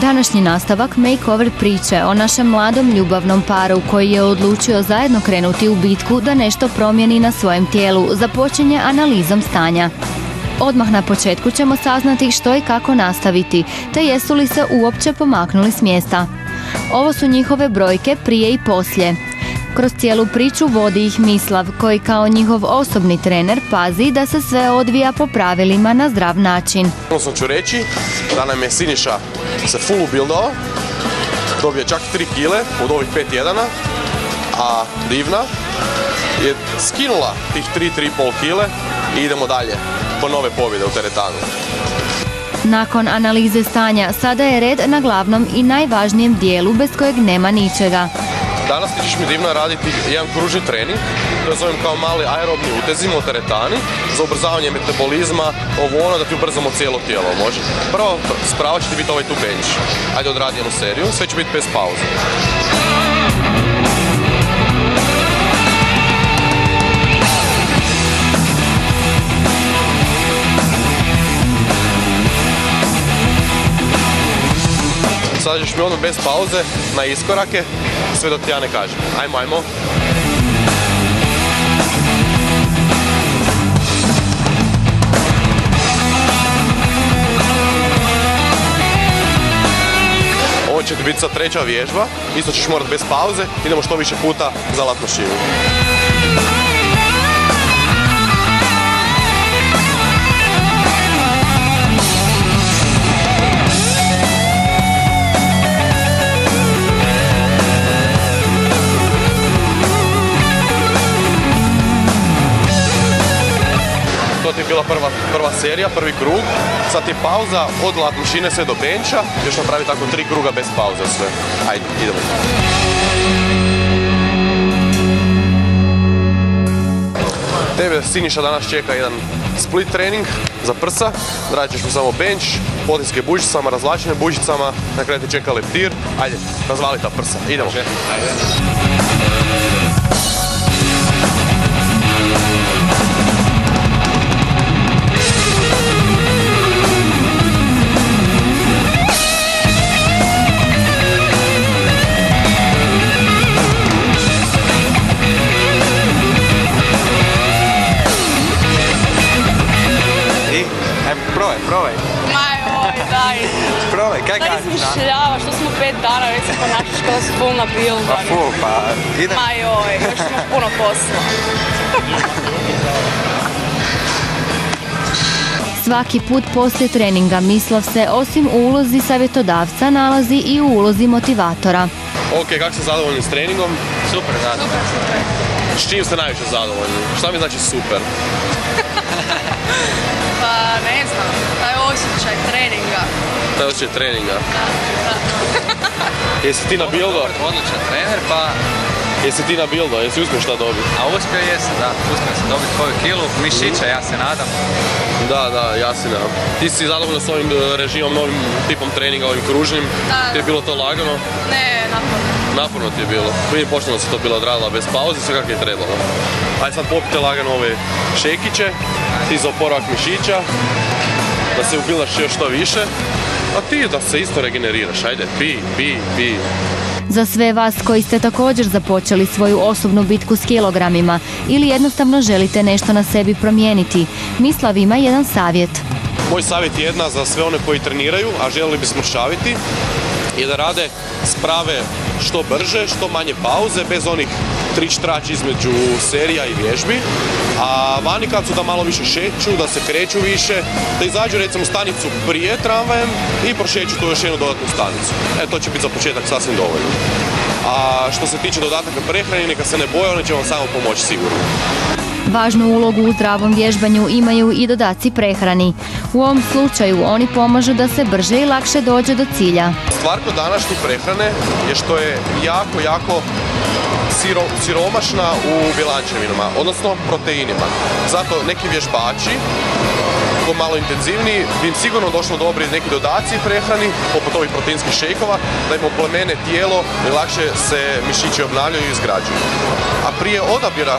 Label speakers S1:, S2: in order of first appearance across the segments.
S1: Današnji nastavak makeover priče o našem mladom ljubavnom paru koji je odlučio zajedno krenuti u bitku da nešto promijeni na svojem tijelu započinje analizom stanja. Odmah na početku ćemo saznati što i kako nastaviti, te jesu li se uopće pomaknuli s mjesta. Ovo su njihove brojke prije i poslije. Kroz cijelu priču vodi ih Mislav, koji kao njihov osobni trener pazi da se sve odvija po pravilima na zdrav način.
S2: Odnosno ću reći da nam je Siniša se full ubildao, dobio čak 3 kile od ovih 5 tjedana, a Divna je skinula tih 3,5 kile i idemo dalje po nove pobjede u teretanu.
S1: Nakon analize stanja, sada je red na glavnom i najvažnijem dijelu bez kojeg nema ničega.
S2: Danas ti ćeš mi Divna raditi jedan kružni trening, to zovem kao mali aerobni utezimo u teretani, za ubrzavanje metabolizma, da ti ubrzamo cijelo tijelo, može? Prvo sprava će ti biti ovaj tu bench. Ajde odradi jednu seriju, sve će biti bez pauze. Sada ćeš mi odmah bez pauze na iskorake, sve dok ti ja ne kažem. Ajmo. Ovo će ti biti sad treća vježba, isto ćeš morati bez pauze, idemo što više puta za latnu šivu. To ti je bila prva serija, prvi krug. Sad ti je pauza od latne mašine sve do benča. Još napravi tako 3 kruga bez pauze sve. Ajde, idemo. Tebe, Siniša, danas čeka jedan split trening za prsa. Radit ćeš mu samo bench, potiske bužicama, razvlačene bužicama. Na kraju te čeka leptir. Ajde, razvali ta prsa. Idemo. Ajde.
S3: Probaj.
S4: Daj.
S3: Probaj, kaj kažeš?
S4: Daj izmišljava, što smo 5 dana, već se ponašaš kao si full na buildu.
S3: Pa full, pa idem.
S4: Još imaš puno posla.
S1: Svaki put poslije treninga Mislav se osim u ulozi savjetodavca nalazi i u ulozi motivatora.
S2: Ok, kako ste zadovoljni s treningom?
S3: Super.
S2: S čim ste najviše zadovoljni? Šta mi znači super?
S4: Pa ne znam, taj osjećaj treninga. Da.
S2: Jesi ti na bildo?
S3: Odličan trener, pa...
S2: Jesi ti na bildo? Jesi uspio šta dobiti?
S3: A uspio jesam, da. Uspio sam dobiti koju kilu, mišića, ja se nadam.
S2: Da, ja se nadam. Ti si zadovoljna s ovim režimom, novim tipom treninga, ovim kružnim?
S4: Da.
S2: Ti je bilo to lagano?
S4: Ne, naporno.
S2: Naporno ti je bilo. Prije pošteno si to bila odradila bez pauze, sve kako je trebalo. Ajde sad popite lagano ove šekiće, ti za oporavak mišića, da se ubildaš još što više, a ti da se isto regeneriraš. Ajde, pi.
S1: Za sve vas koji ste također započeli svoju osobnu bitku s kilogramima ili jednostavno želite nešto na sebi promijeniti, Mislav ima jedan savjet.
S2: Moj savjet je jedna za sve one koji treniraju, a želeli bi smršaviti, je da rade sprave što brže, što manje pauze, bez onih trič-trač između serija i vježbi. A vani kad su da malo više šeću, da se kreću više, da izađu recimo stanicu prije tramvajem i prošeću tu još jednu dodatnu stanicu. To će biti za početak sasvim dovoljno. A što se tiče dodataka prehrane, neka se ne boje, one će vam samo pomoći sigurno.
S1: Važnu ulogu u zdravom vježbanju imaju i dodaci prehrani. U ovom slučaju oni pomažu da se brže i lakše dođe do cilja.
S2: Stvar kod današnje prehrane je što je jako siromašna u bjelančevinama, odnosno proteinima. Zato neki vježbači treningu malo intenzivniji, bi im sigurno došlo dobri neki dodaci prehrani, poput ovih proteinskih šejkova, da im oplemene tijelo i lakše se mišići obnavljaju i izgrađuju. A prije odabira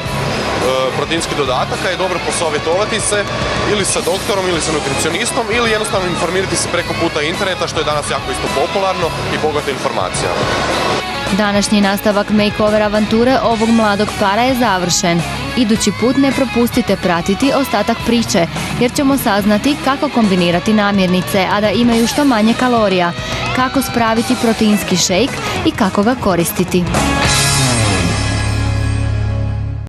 S2: proteinskih dodataka je dobro posavjetovati se ili sa doktorom ili sa nutricionistom ili jednostavno informirati se preko puta interneta, što je danas jako isto popularno i bogato informacijama.
S1: Današnji nastavak makeover avanture ovog mladog para je završen. Idući put ne propustite pratiti ostatak priče, jer ćemo saznati kako kombinirati namirnice, a da imaju što manje kalorija, kako spraviti proteinski šejk i kako ga koristiti.